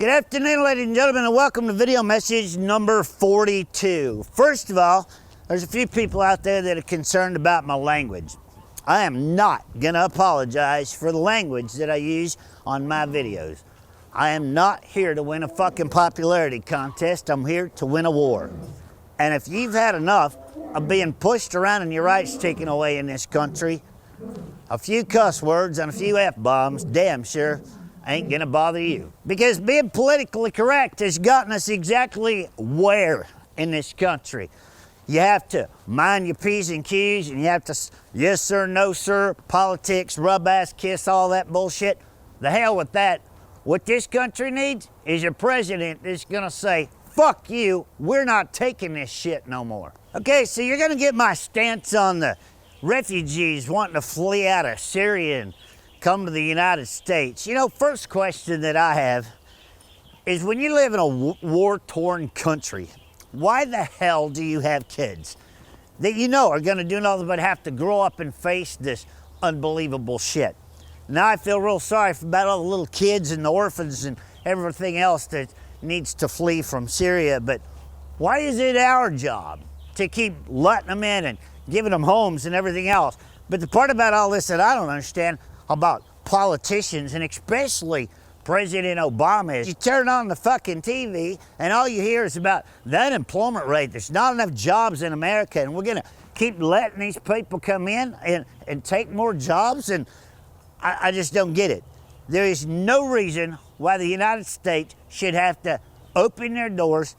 Good afternoon, ladies and gentlemen, and welcome to video message number 42. First of all, there's a few people out there that are concerned about my language. I am not gonna apologize for the language that I use on my videos. I am not here to win a fucking popularity contest. I'm here to win a war. And if you've had enough of being pushed around and your rights taken away in this country, a few cuss words and a few F-bombs, damn sure, ain't gonna bother you. Because being politically correct has gotten us exactly where in this country? You have to mind your P's and Q's, and you have to yes sir, no sir, politics, rub ass kiss, all that bullshit. The hell with that. What this country needs is a president that's gonna say, fuck you, we're not taking this shit no more. Okay, so you're gonna get my stance on the refugees wanting to flee out of Syria and come to the United States. You know, first question that I have is, when you live in a war-torn country, why the hell do you have kids that you know are gonna do nothing but have to grow up and face this unbelievable shit? Now I feel real sorry about all the little kids and the orphans and everything else that needs to flee from Syria, but why is it our job to keep letting them in and giving them homes and everything else? But the part about all this that I don't understand about politicians, and especially President Obama, is you turn on the fucking TV and all you hear is about the unemployment rate. There's not enough jobs in America, and we're gonna keep letting these people come in and take more jobs, and I just don't get it. There is no reason why the United States should have to open their doors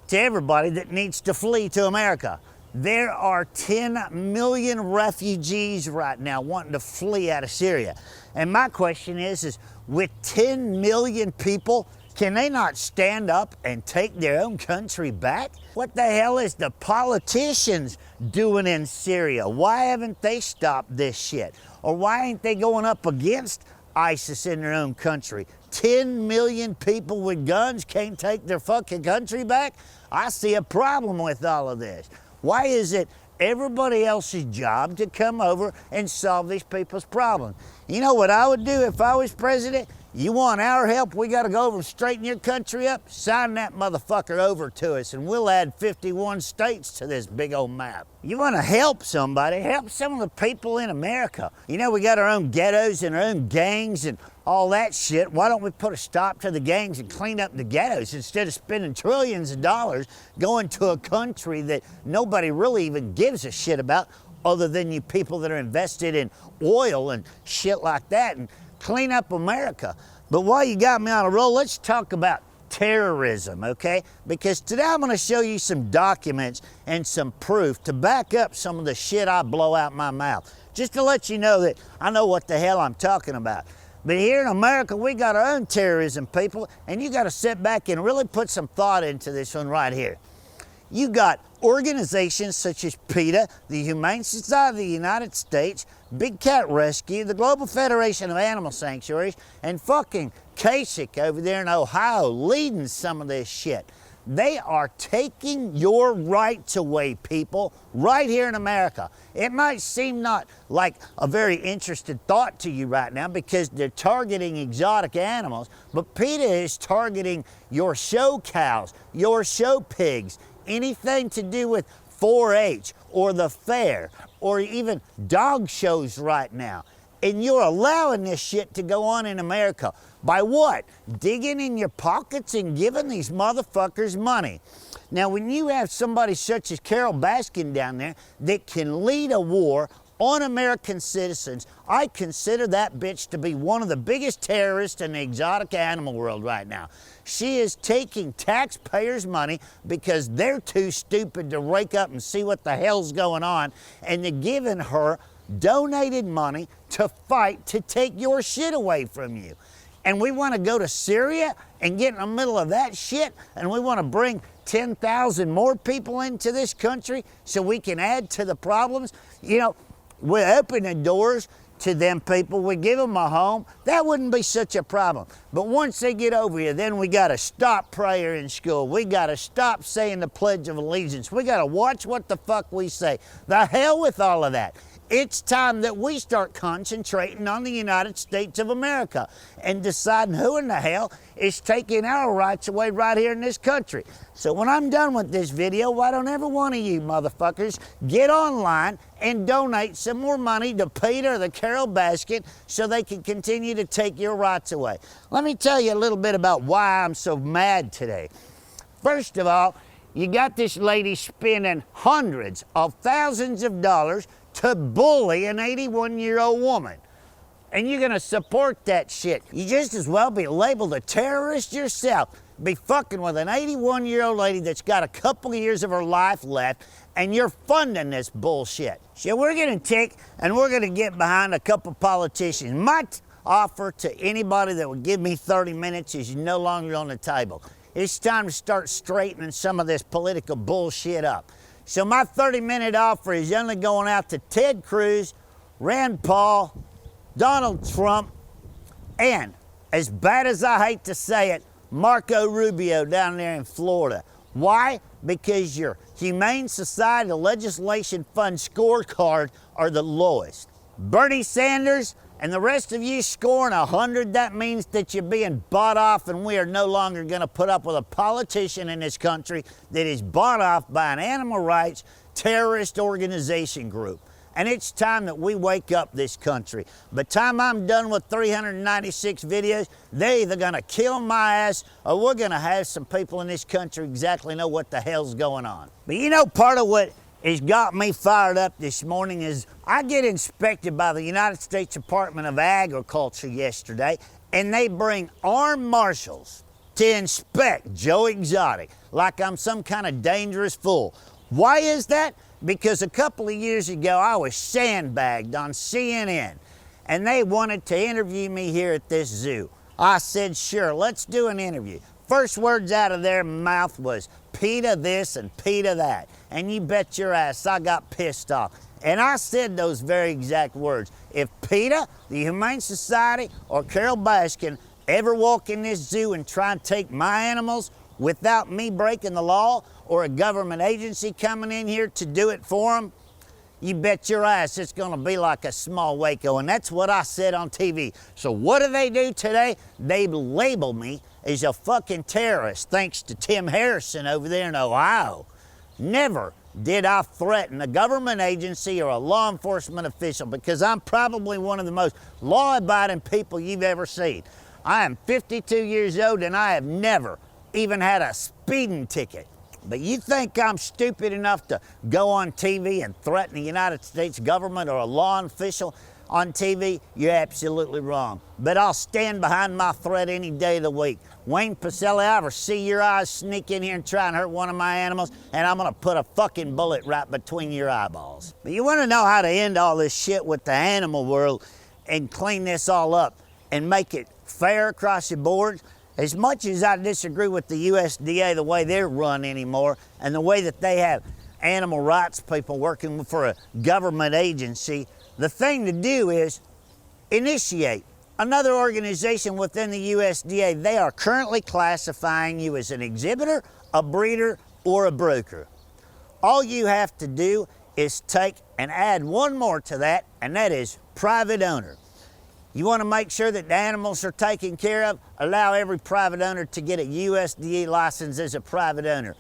to everybody that needs to flee to America. There are 10 million refugees right now wanting to flee out of Syria. And my question is with 10 million people, can they not stand up and take their own country back? What the hell is the politicians doing in Syria? Why haven't they stopped this shit? Or why ain't they going up against ISIS in their own country? 10 million people with guns can't take their fucking country back? I see a problem with all of this. Why is it everybody else's job to come over and solve these people's problems? You know what I would do if I was president? You want our help? We got to go over and straighten your country up? Sign that motherfucker over to us, and we'll add 51 states to this big old map. You want to help somebody? Help some of the people in America. You know, we got our own ghettos and our own gangs and all that shit. Why don't we put a stop to the gangs and clean up the ghettos instead of spending trillions of dollars going to a country that nobody really even gives a shit about, other than you people that are invested in oil and shit like that, and clean up America. But while you got me on a roll, let's talk about terrorism, okay? Because today I'm gonna show you some documents and some proof to back up some of the shit I blow out my mouth, just to let you know that I know what the hell I'm talking about. But here in America, we got our own terrorism, people, and you gotta sit back and really put some thought into this one right here. You got organizations such as PETA, the Humane Society of the United States, Big Cat Rescue, the Global Federation of Animal Sanctuaries, and fucking Kasich over there in Ohio leading some of this shit. They are taking your rights away, people, right here in America. It might seem not like a very interested thought to you right now because they're targeting exotic animals, but PETA is targeting your show cows, your show pigs, anything to do with 4-H or the fair or even dog shows right now. And you're allowing this shit to go on in America. By what? Digging in your pockets and giving these motherfuckers money. Now, when you have somebody such as Carol Baskin down there that can lead a war on American citizens, I consider that bitch to be one of the biggest terrorists in the exotic animal world right now. She is taking taxpayers' money because they're too stupid to wake up and see what the hell's going on, and they're giving her donated money to fight to take your shit away from you. And we want to go to Syria and get in the middle of that shit, and we want to bring 10,000 more people into this country so we can add to the problems. You know, we're opening doors to them people, we give them a home, that wouldn't be such a problem. But once they get over here, then we gotta stop prayer in school. We gotta stop saying the Pledge of Allegiance. We gotta watch what the fuck we say. The hell with all of that. It's time that we start concentrating on the United States of America and deciding who in the hell is taking our rights away right here in this country. So when I'm done with this video, why don't every one of you motherfuckers get online and donate some more money to Peter or the Carol Baskin so they can continue to take your rights away. Let me tell you a little bit about why I'm so mad today. First of all, you got this lady spending hundreds of thousands of dollars to bully an 81-year-old woman. And you're gonna support that shit. You just as well be labeled a terrorist yourself. Be fucking with an 81-year-old lady that's got a couple of years of her life left, and you're funding this bullshit. So we're gonna take and we're gonna get behind a couple politicians. My offer to anybody that would give me 30 minutes is no longer on the table. It's time to start straightening some of this political bullshit up. So my 30-minute offer is only going out to Ted Cruz, Rand Paul, Donald Trump, and, as bad as I hate to say it, Marco Rubio down there in Florida. Why? Because your Humane Society Legislation Fund scorecard are the lowest. Bernie Sanders and the rest of you scoring 100, that means that you're being bought off, and we are no longer going to put up with a politician in this country that is bought off by an animal rights terrorist organization group. And it's time that we wake up this country. By the time I'm done with 396 videos, they're either going to kill my ass or we're going to have some people in this country exactly know what the hell's going on. But you know, part of what has got me fired up this morning is I get inspected by the United States Department of Agriculture yesterday, and they bring armed marshals to inspect Joe Exotic like I'm some kind of dangerous fool. Why is that? Because a couple of years ago I was sandbagged on CNN, and they wanted to interview me here at this zoo. I said, sure, let's do an interview. First words out of their mouth was, PETA this and PETA that. And you bet your ass I got pissed off. And I said those very exact words. If PETA, the Humane Society, or Carol Baskin ever walk in this zoo and try and take my animals without me breaking the law, or a government agency coming in here to do it for them, you bet your ass it's gonna be like a small Waco. And that's what I said on TV. So what do they do today? They label me as a fucking terrorist, thanks to Tim Harrison over there in Ohio. Never did I threaten a government agency or a law enforcement official, because I'm probably one of the most law-abiding people you've ever seen. I am 52 years old and I have never even had a speeding ticket. But you think I'm stupid enough to go on TV and threaten the United States government or a law official on TV? You're absolutely wrong. But I'll stand behind my threat any day of the week. Wayne Pacelli, I ever see your eyes sneak in here and try and hurt one of my animals, and I'm gonna put a fucking bullet right between your eyeballs. But you wanna know how to end all this shit with the animal world and clean this all up and make it fair across the board? As much as I disagree with the USDA, the way they're run anymore, and the way that they have animal rights people working for a government agency, the thing to do is initiate another organization within the USDA. They are currently classifying you as an exhibitor, a breeder, or a broker. All you have to do is take and add one more to that, and that is private owner. You want to make sure that the animals are taken care of? Allow every private owner to get a USDA license as a private owner.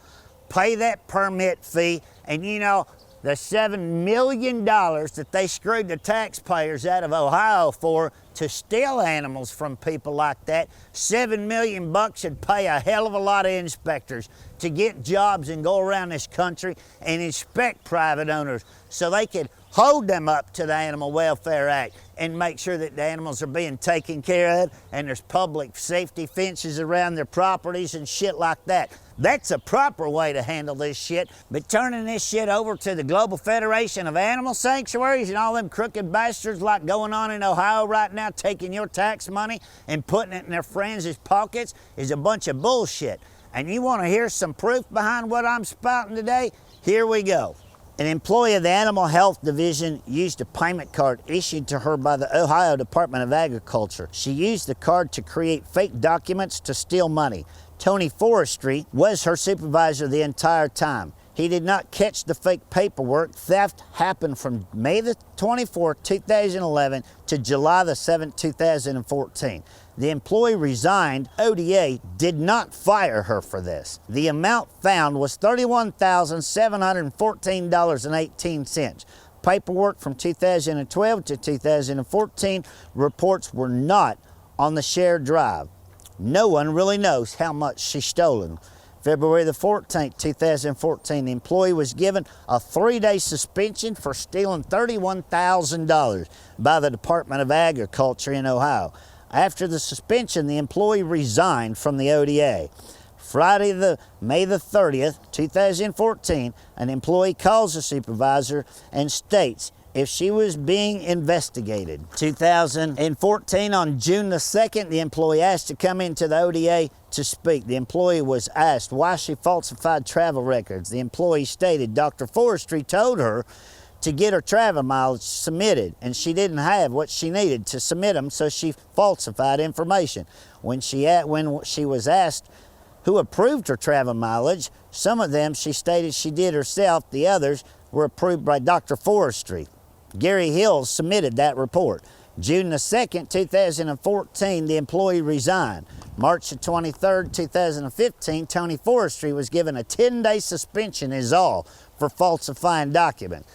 Pay that permit fee, and you know, the $7 million that they screwed the taxpayers out of Ohio for to steal animals from people like that, $7 million should pay a hell of a lot of inspectors to get jobs and go around this country and inspect private owners so they could hold them up to the Animal Welfare Act and make sure that the animals are being taken care of and there's public safety fences around their properties and shit like that. That's a proper way to handle this shit. But turning this shit over to the Global Federation of Animal Sanctuaries and all them crooked bastards like going on in Ohio right now, taking your tax money and putting it in their friends' pockets, is a bunch of bullshit. And you want to hear some proof behind what I'm spouting today? Here we go. An employee of the Animal Health Division used a payment card issued to her by the Ohio Department of Agriculture. She used the card to create fake documents to steal money. Tony Forestry was her supervisor the entire time. he did not catch the fake paperwork. Theft happened from May the 24th, 2011 to July the 7th, 2014. The employee resigned. ODA did not fire her for this. The amount found was $31,714.18. Paperwork from 2012 to 2014 reports were not on the shared drive. No one really knows how much she's stolen. February the 14th, 2014, the employee was given a 3-day suspension for stealing $31,000 by the Department of Agriculture in Ohio. After the suspension, the employee resigned from the ODA. Friday, May the 30th, 2014, an employee calls the supervisor and states if she was being investigated. 2014, on June the 2nd, the employee asked to come into the ODA to speak. The employee was asked why she falsified travel records. The employee stated Dr. Forestry told her to get her travel mileage submitted, and she didn't have what she needed to submit them, so she falsified information. When she was asked who approved her travel mileage, some of them she stated she did herself, the others were approved by Dr. Forestry. Gary Hills submitted that report. June the 2nd, 2014, the employee resigned. March the 23rd, 2015, Tony Forestry was given a 10-day suspension is all for falsifying documents.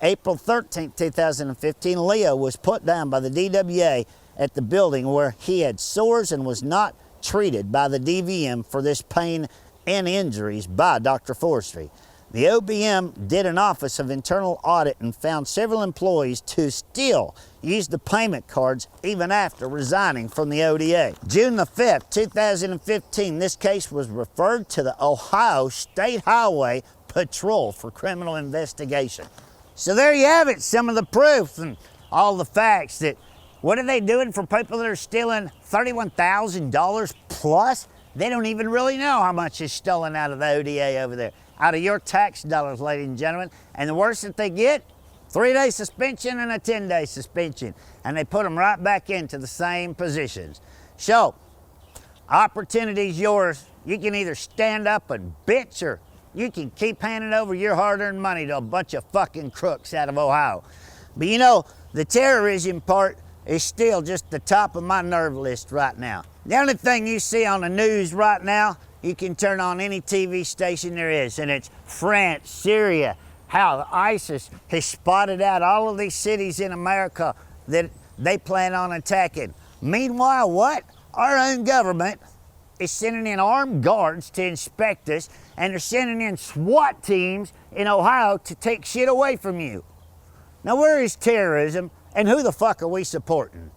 April 13th, 2015, Leo was put down by the DWA at the building where he had sores and was not treated by the DVM for this pain and injuries by Dr. Forestry. The OBM did an Office of Internal Audit and found several employees to still use the payment cards even after resigning from the ODA. June the 5th, 2015, this case was referred to the Ohio State Highway Patrol for criminal investigation. So there you have it, some of the proof and all the facts that what are they doing for people that are stealing $31,000 plus? They don't even really know how much is stolen out of the ODA over there. Out of your tax dollars, ladies and gentlemen. And the worst that they get, 3-day suspension and a 10-day suspension. And they put them right back into the same positions. So, opportunity's yours. You can either stand up and bitch, or you can keep handing over your hard-earned money to a bunch of fucking crooks out of Ohio. But you know, the terrorism part is still just the top of my nerve list right now. The only thing you see on the news right now, you can turn on any TV station there is, and it's France, Syria, how ISIS has spotted out all of these cities in America that they plan on attacking. Meanwhile, what? Our own government is sending in armed guards to inspect us, and they're sending in SWAT teams in Ohio to take shit away from you. Now, where is terrorism, and who the fuck are we supporting?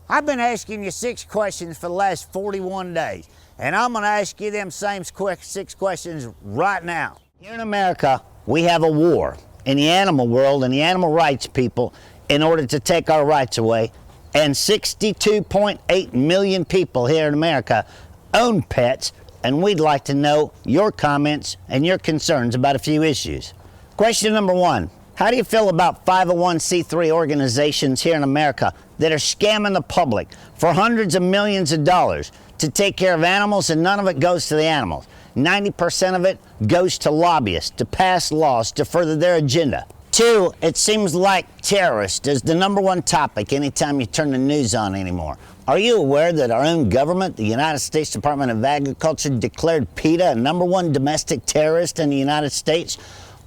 I've been asking you 6 questions for the last 41 days, and I'm gonna ask you them same 6 questions right now. Here in America, we have a war in the animal world and the animal rights people in order to take our rights away, and 62.8 million people here in America own pets, and we'd like to know your comments and your concerns about a few issues. Question number 1. How do you feel about 501c3 organizations here in America that are scamming the public for hundreds of millions of dollars to take care of animals, and none of it goes to the animals? 90% of it goes to lobbyists to pass laws to further their agenda. 2, it seems like terrorist is the #1 topic anytime you turn the news on anymore. Are you aware that our own government, the United States Department of Agriculture, declared PETA a #1 domestic terrorist in the United States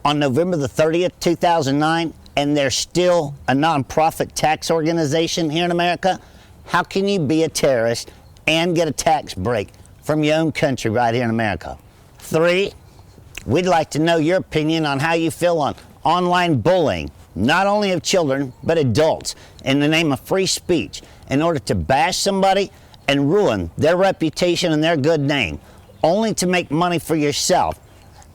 on November the 30th, 2009, and they're still a nonprofit tax organization here in America? How can you be a terrorist and get a tax break from your own country right here in America? 3, we'd like to know your opinion on how you feel on online bullying, not only of children, but adults, in the name of free speech, in order to bash somebody and ruin their reputation and their good name, only to make money for yourself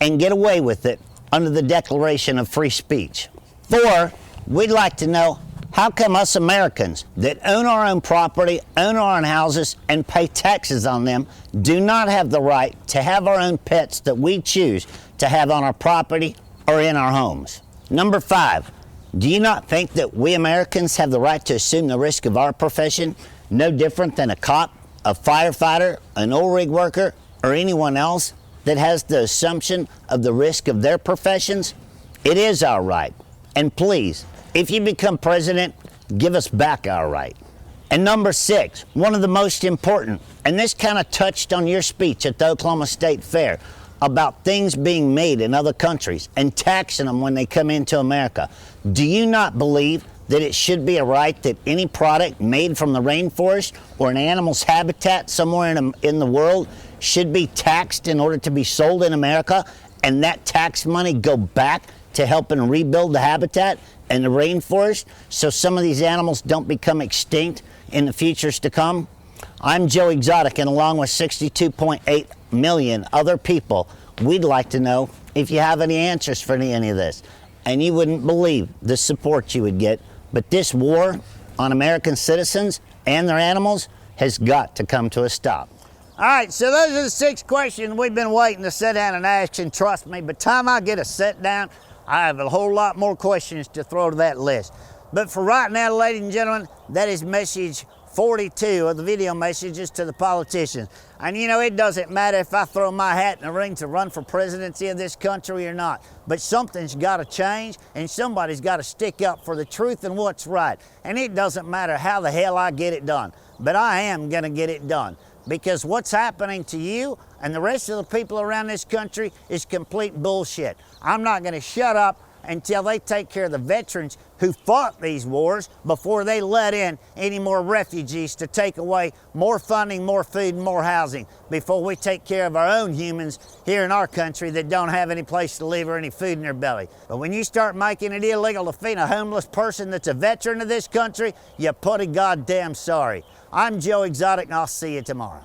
and get away with it under the Declaration of Free Speech. 4, we'd like to know how come us Americans that own our own property, own our own houses, and pay taxes on them do not have the right to have our own pets that we choose to have on our property or in our homes. Number 5, do you not think that we Americans have the right to assume the risk of our profession, no different than a cop, a firefighter, an oil rig worker, or anyone else? that has the assumption of the risk of their professions? It is our right. And please, if you become president, give us back our right. And number 6, one of the most important, and this kind of touched on your speech at the Oklahoma State Fair about things being made in other countries and taxing them when they come into America. Do you not believe that it should be a right that any product made from the rainforest or an animal's habitat somewhere in the world should be taxed in order to be sold in America, and that tax money go back to helping rebuild the habitat and the rainforest so some of these animals don't become extinct in the futures to come? I'm Joe Exotic, and along with 62.8 million other people, we'd like to know if you have any answers for any of this. And you wouldn't believe the support you would get. But this war on American citizens and their animals has got to come to a stop. All right, so those are the 6 questions we've been waiting to sit down and ask, and trust me, by the time I get a sit down, I have a whole lot more questions to throw to that list. But for right now, ladies and gentlemen, that is message 42 of the video messages to the politicians. And you know, it doesn't matter if I throw my hat in the ring to run for presidency of this country or not, but something's got to change, and somebody's got to stick up for the truth and what's right. And it doesn't matter how the hell I get it done, but I am going to get it done. Because what's happening to you and the rest of the people around this country is complete bullshit. I'm not going to shut up until they take care of the veterans who fought these wars before they let in any more refugees to take away more funding, more food, and more housing, before we take care of our own humans here in our country that don't have any place to live or any food in their belly. But when you start making it illegal to feed a homeless person that's a veteran of this country, you're pretty goddamn sorry. I'm Joe Exotic, and I'll see you tomorrow.